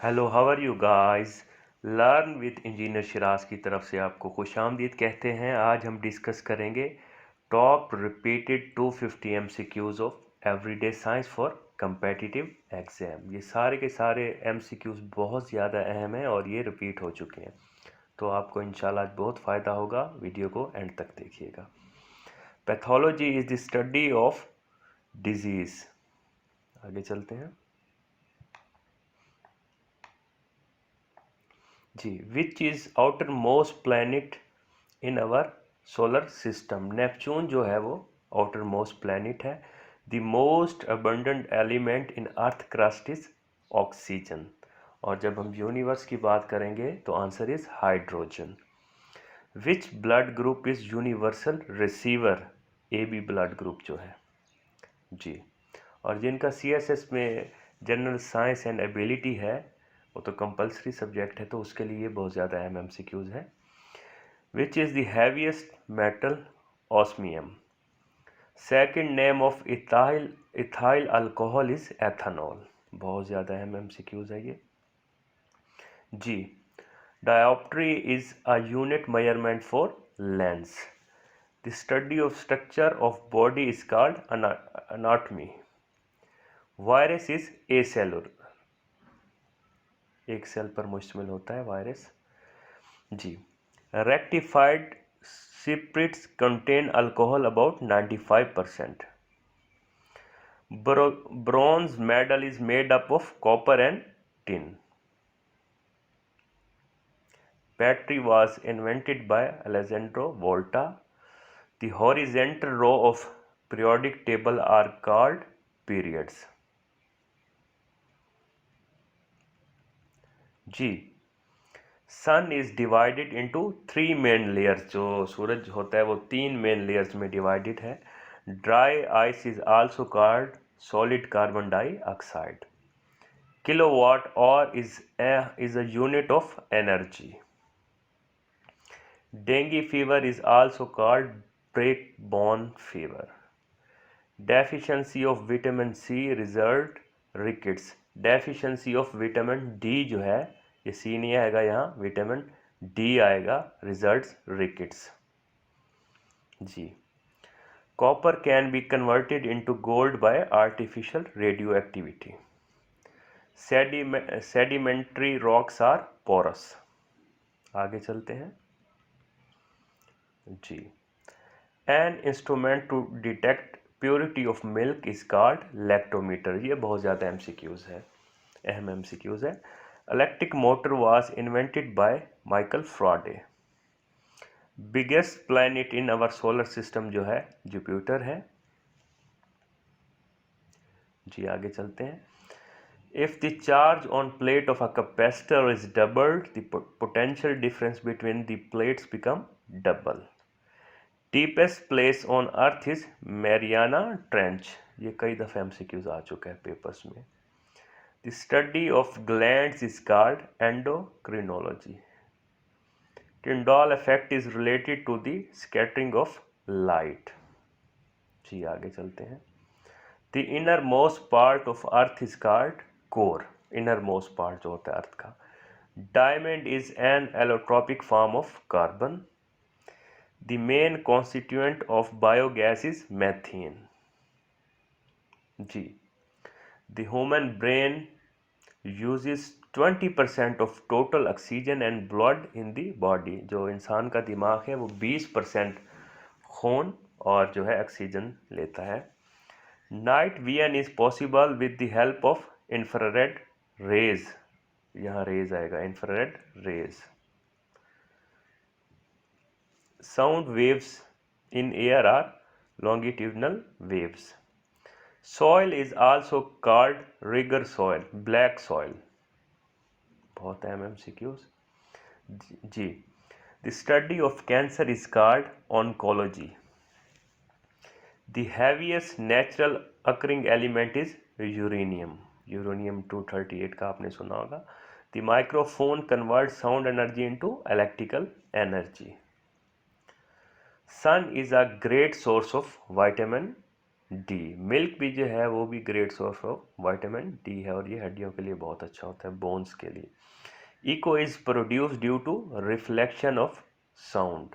Hello, how are you guys. Learn with engineer Shiraz की तरफ से आपको खुशामदीद कहते हैं। आज हम डिस्कस करेंगे top repeated 250 MCQs of everyday science for competitive exam. ये सारे के सारे एमसीक्यूज बहुत ज़्यादा अहम हैं और ये रिपीट हो चुके हैं, तो आपको इंशाल्लाह आज बहुत फ़ायदा होगा। वीडियो को एंड तक देखिएगा। Pathology is the study of disease. आगे चलते हैं जी। Which is outer most planet in our solar system. Neptune जो है वो आउटर मोस्ट प्लैनेट है। The most abundant element in earth crust is oxygen. और जब हम यूनिवर्स की बात करेंगे तो answer is hydrogen. Which blood group is universal receiver. A B blood group जो है जी। और जिनका सीएसएस में जनरल साइंस एंड एबिलिटी है वो तो कंपलसरी सब्जेक्ट है, तो उसके लिए बहुत ज़्यादा एमसीक्यूज है। Which is the heaviest metal. Osmium. Second name of ethyl alcohol is ethanol. बहुत ज़्यादा एमसीक्यूज है ये जी। Dioptre is a unit measurement for lens. The study of structure of body is called anatomy. Virus is a cellular, एक cell पर मुश्तमिल होता है वायरस जी। Rectified spirits contain alcohol about 95%. Bronze medal is made up of copper and tin. Battery was invented by Alessandro Volta. The horizontal row of periodic table are called periods. G. Sun is divided into 3 main layers. जो सूरज होता है वो 3 main layers में divided है। Dry ice is also called solid carbon dioxide. Kilowatt hour is a unit of energy. Dengue fever is also called break bone fever. Deficiency of vitamin C result rickets. Deficiency of vitamin D जो है, ये C नहीं आएगा यहाँ, vitamin D आएगा, results rickets जी। Copper can be converted into gold by artificial radio activity. Sedimentary rocks are porous. आगे चलते हैं जी। An instrument to detect purity of milk is called lactometer. ये बहुत ज़्यादा एमसीक्यूज है, अहम एमसीक्यूज है। Electric motor was invented by Michael Faraday. Biggest planet in our solar system जो है जुपिटर है जी। आगे चलते हैं। If the charge on plate of a capacitor is doubled, the potential difference between the plates become double. Deepest place on earth is Mariana trench. ये कई दफ़े एमसीक्यूज आ चुका है पेपर्स में। The study of glands is called endocrinology. Tyndall effect is related to the scattering of light जी। आगे चलते हैं। The inner most part of earth is called core. Inner most part जो होता है अर्थ का। Diamond is an allotropic form of carbon. The main constituent of biogas is methane ji. The human brain uses 20% of total oxygen and blood in the body। जो इंसान का दिमाग है वो 20% खून और जो है ऑक्सीजन लेता है। Night vision is possible with the help of infrared rays. यहाँ रेज आएगा, infrared rays. Sound waves in air are longitudinal waves. Soil is also called rigger soil, black soil। बहुत है MCQs ji. The study of cancer is called oncology. The heaviest natural occurring element is uranium। Uranium 238 का आपने सुना होगा। The microphone converts sound energy into electrical energy। Sun is a great source of vitamin D. Milk भी जो है वो भी great source of vitamin D है और ये हड्डियों के लिए बहुत अच्छा होता है, बोन्स के लिए। Echo is produce due to reflection of sound.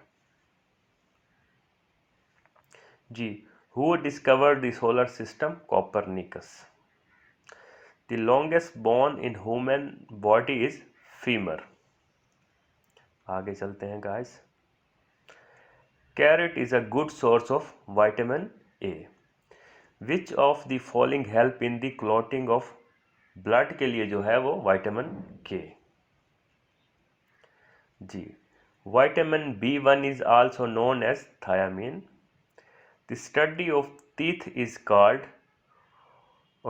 जी। Who discovered the solar system? Copernicus. The longest bone in human body is femur. आगे चलते हैं guys. Carrot is a good source of vitamin A. Which of the following help in the clotting of blood के लिए जो है वो vitamin K. जी। विटामिन B1 is also known as thiamine. The study of teeth is called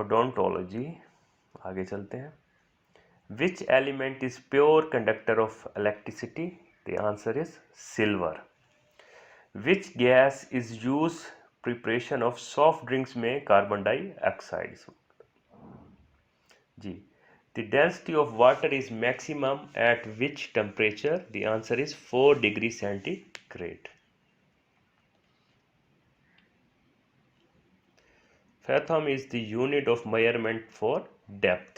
odontology. आगे चलते हैं। Which element is pure conductor of electricity? The answer is silver. Which gas is used preparation of soft drinks में carbon dioxide? जी। The density of water is maximum at which temperature? The answer is 4 degrees centigrade. Fathom is the unit of measurement for depth.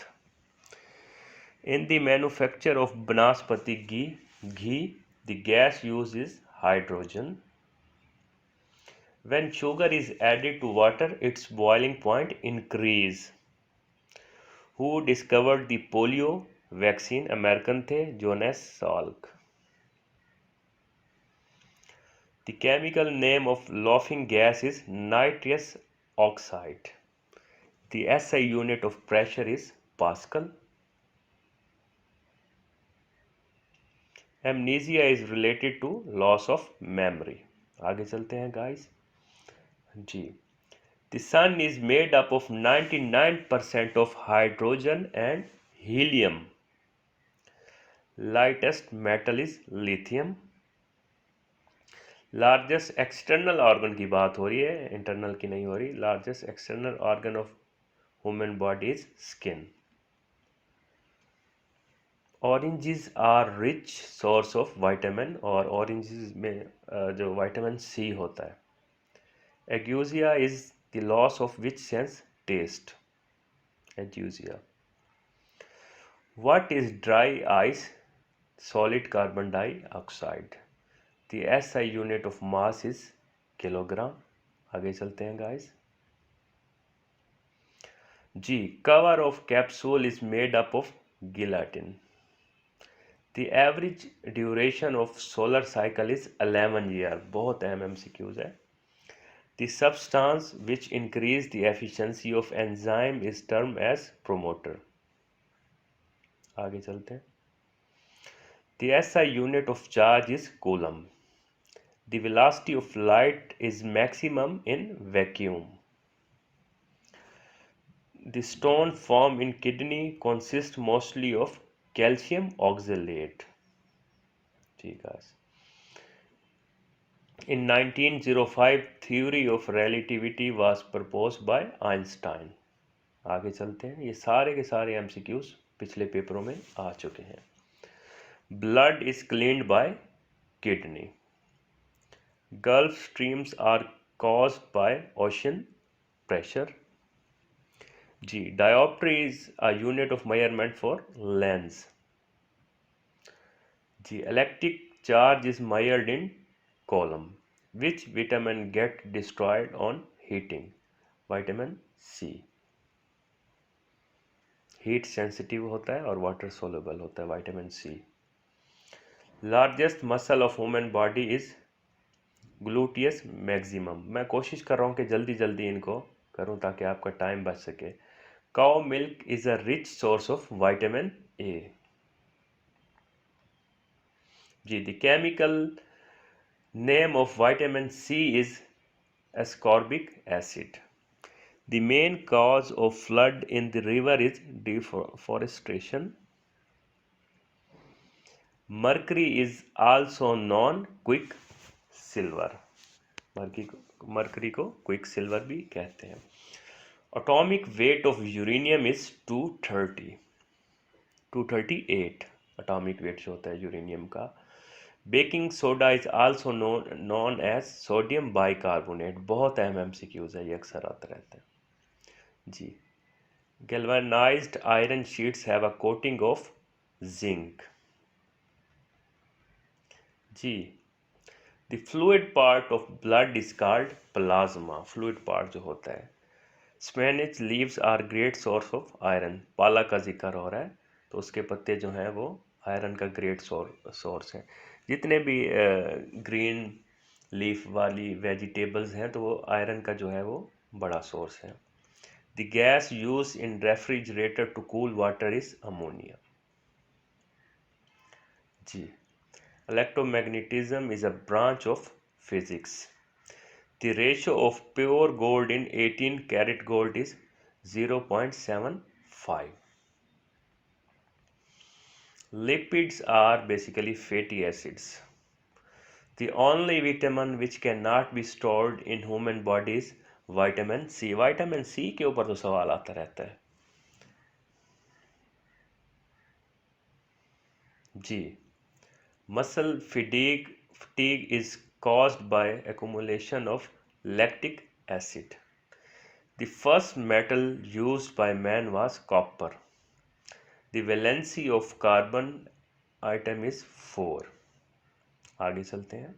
In the manufacture of banaspati ghee, the gas used is hydrogen. When sugar is added to water, its boiling point increase. Who discovered the polio vaccine? American थे Jones Salk. The chemical name of laughing gas is nitrous oxide. The SI unit of pressure is Pascal. Amnesia is related to loss of memory. आगे चलते हैं guys। Ji. The sun is made up of 99% of hydrogen and helium. Lightest metal is lithium. Largest external organ की बात हो रही है, internal की नहीं हो रही। Largest external organ of human body is skin. Oranges are rich source of vitamin और oranges में जो vitamin C होता है। Ageusia is the loss of which sense? Taste. Ageusia. What is dry ice? Solid carbon dioxide. The SI unit of mass is kilogram. आगे चलते हैं guys। G. Cover of capsule is made up of gelatin. The average duration of solar cycle is 11 year. बहुत अहम MCQs है। The substance which increase the efficiency of enzyme is termed as promoter. आगे चलते हैं। The SI unit of charge is coulomb. The velocity of light is maximum in vacuum. The stone formed in kidney consists mostly of calcium oxalate. ठीक है। In 1905, theory of relativity was proposed by Einstein. आगे चलते हैं। ये सारे के सारे MCQs पिछले पेपरों में आ चुके हैं। Blood is cleaned by kidney. Gulf streams are caused by ocean pressure. G. Diopter is a unit of measurement for lens. G. Electric charge is measured in coulomb. Which vitamin get destroyed on heating? Vitamin C. Heat sensitive होता है और water soluble होता है vitamin C. Largest muscle of human body is gluteus maximum. मैं कोशिश कर रहा हूँ कि जल्दी जल्दी इनको करूँ ताकि आपका टाइम बच सके। Cow milk is a rich source of vitamin A. Ji. The chemical name of vitamin C is ascorbic acid. The main cause of flood in the river is deforestation. Mercury is also known quicksilver. Mercury को quicksilver भी कहते हैं। Atomic weight of uranium is 238 atomic weight जो होता है uranium का। Baking soda is also known as sodium bicarbonate. बहुत अहम एमसीक्यूज है, ये अक्सर आते रहते हैं जी। Galvanised iron sheets have a coating of zinc जी। The fluid part of blood is called plasma. Fluid part जो होता है। Spinach leaves are great source of iron. पालक का जिक्र हो रहा है तो उसके पत्ते जो हैं वो आयरन का ग्रेट सोर्स है। जितने भी ग्रीन लीफ वाली वेजिटेबल्स हैं तो वो आयरन का जो है वो बड़ा सोर्स है। The gas use in refrigerator to cool water is ammonia जी। Electromagnetism is a branch of physics. The ratio of pure gold in 18 karat gold is 0.75. Lipids are basically fatty acids. The only vitamin which cannot be stored in human body is vitamin C. Vitamin C के ऊपर तो सवाल आता रहता है जी। Muscle fatigue is caused by accumulation of lactic acid. The first metal used by man was copper. The valency of carbon atom is 4. आगे चलते हैं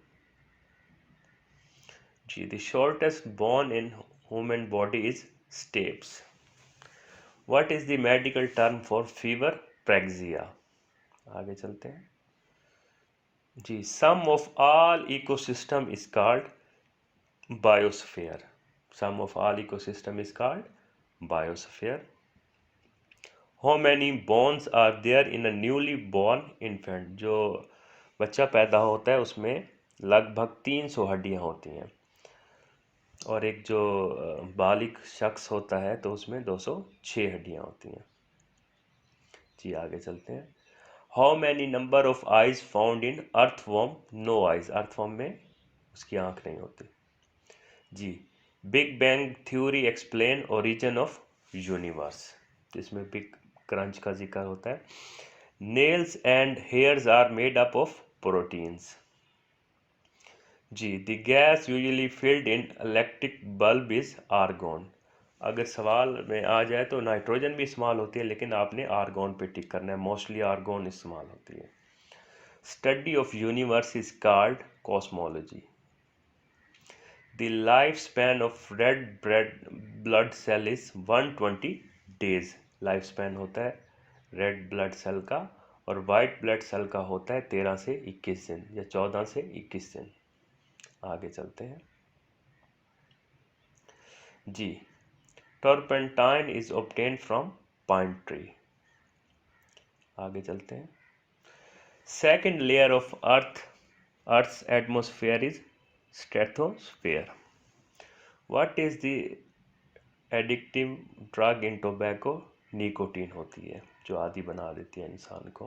जी। The shortest bone in human body is stapes. What is the medical term for fever? Praxia. आगे चलते हैं जी। Sum of all ecosystem is called biosphere. Sum of all ecosystem is called biosphere. How many bones are there in a newly born infant? जो बच्चा पैदा होता है उसमें लगभग 300 हड्डियां होती हैं और एक जो बालिग शख्स होता है तो उसमें 206 हड्डियां होती हैं जी। आगे चलते हैं। How many number of eyes found in earthworm? No eyes. Earthworm में उसकी आंख नहीं होती जी। Big bang theory explain origin of universe. इसमें बिग क्रंच का जिक्र होता है। Nails and hairs are made up of proteins जी। The gas usually filled in electric bulb is argon. अगर सवाल में आ जाए तो नाइट्रोजन भी इस्तेमाल होती है लेकिन आपने आर्गॉन पे टिक करना है। मोस्टली आर्गॉन इस्तेमाल होती है। Study of universe is called cosmology. The lifespan of red blood cell is 120 days. Life span होता है रेड ब्लड सेल का और वाइट ब्लड सेल का होता है 13 से 21 दिन या 14 से 21 दिन। आगे चलते हैं जी। Turpentine is obtain from pine tree. आगे चलते हैं। Second layer of earth's atmosphere is stratosphere. What is the addictive drug in tobacco? Nicotine होती है जो आदी बना देती है इंसान को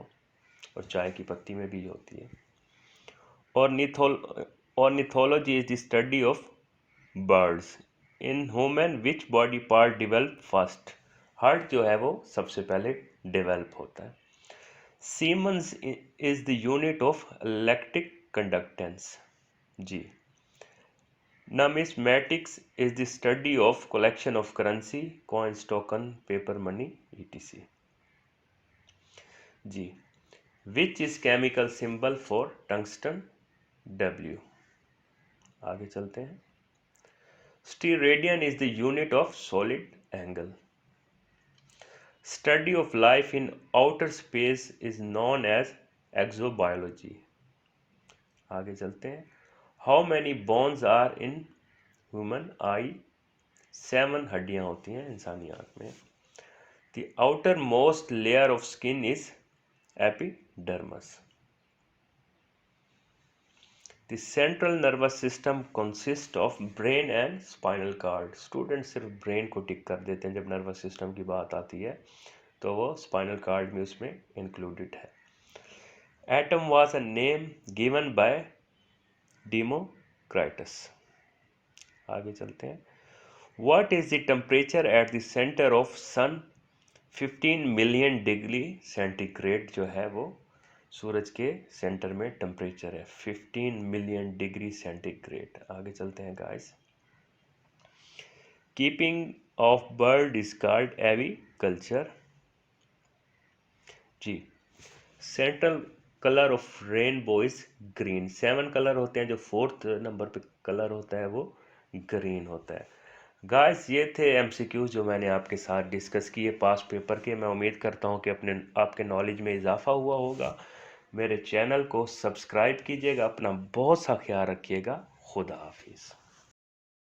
और चाय की पत्ती में भी होती है। Ornithology is the study of birds. In human which body part develop first? Heart जो है वो सबसे पहले डेवलप होता है। Siemens is the unit of electric conductance जी। Numismatics is the study of collection of currency, coins, token, paper money, etc. जी। Which is chemical symbol for tungsten? W. आगे चलते हैं। Steradian is the unit of solid angle. Study of life in outer space is known as exobiology. आगे चलते हैं। How many bones are in human eye? 7 हड्डियां होती हैं इंसानी आंख में। The outermost layer of skin is epidermis. The central nervous system consists of brain and spinal cord. Student सिर्फ ब्रेन को टिक कर देते हैं जब नर्वस सिस्टम की बात आती है तो वो स्पाइनल कार्ड में उसमें इंक्लूडेड है। Atom was a name given by Democritus. आगे चलते हैं। What is the temperature at the centre of sun? 15 million degree centigrade जो है वो सूरज के सेंटर में टेम्परेचर है 15 मिलियन डिग्री सेंटीग्रेड। आगे चलते हैं guys. Keeping of bird is called aviculture. जी, central colour of rainbow is green. 7 colour होते हैं, जो 4th नंबर पे कलर होता है वो ग्रीन होता है। गाइस ये थे एमसीक्यू जो मैंने आपके साथ डिस्कस किए पास्ट पेपर के। मैं उम्मीद करता हूँ कि आपके नॉलेज में इजाफा हुआ होगा। मेरे चैनल को सब्सक्राइब कीजिएगा। अपना बहुत सा ख्याल रखिएगा। खुदा हाफिज़।